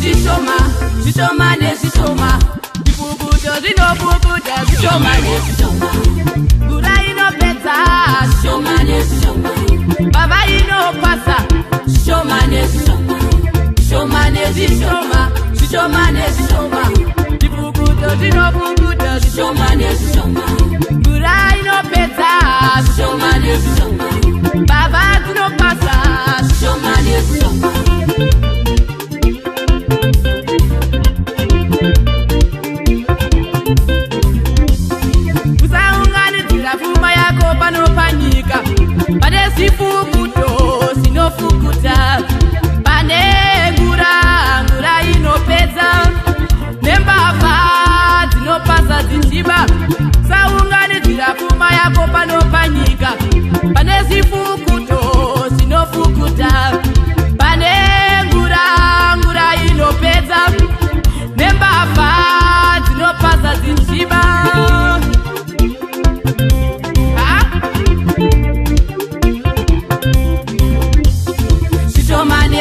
nezvishoma, zvishoma nezvishoma, zvipukuto zvinopukuta, zvishoma nezvishoma, mvura inopedza, zvishoma nezvishoma, baba inopasa, zvishoma nezvishoma, zvishoma nezvishoma, zvishoma nezvishoma, zvipukuto zvinopukuta, zvishoma nezvishoma, mvura inopedza, zvishoma nezvishoma, baba dzinopasa, zvishoma nezvishoma. Usaunganidzira pfuma yako panopanyika, pane zifukuto zinofukuta, pane ngura inopedza, nembavha dzinopasa dzichiba. Usaunganidzira pfuma yako panopanyika, pane zifukuto zinofukuta, pane ngura inopedza, nembavha dzinopasa dzichiba.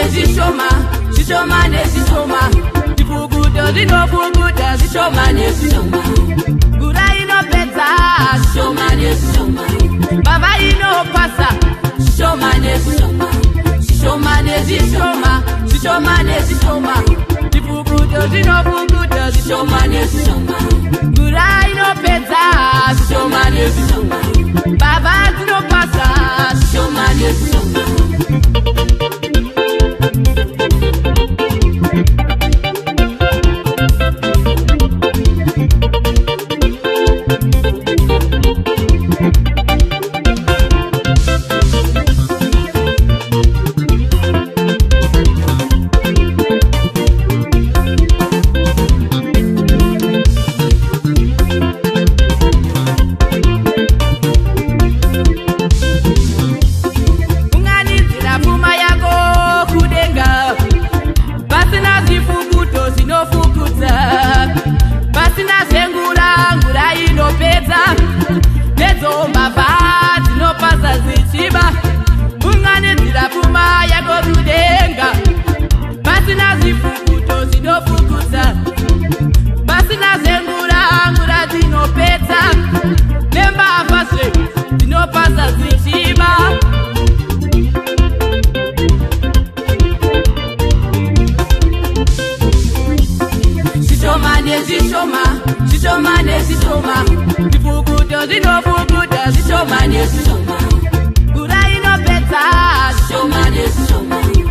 Zvishoma, zvishoma nezvishoma, zvipukuto zvinopukuta, zvishoma nezvishoma, ngura inopedza, zvishoma nezvishoma, baba inopasa, zvishoma nezvishoma, zvishoma nezvishoma, zvishoma nezvishoma, zvipukuto zvinopukuta, zvishoma nezvishoma, ngura inopedza, zvishoma nezvishoma, baba dzinopasa, zvishoma nezvishoma. Zvishoma nezvishoma, zvipukuto zvinopukuta, zvishoma nezvishoma, ngura inopedza, zvishoma nezvishoma.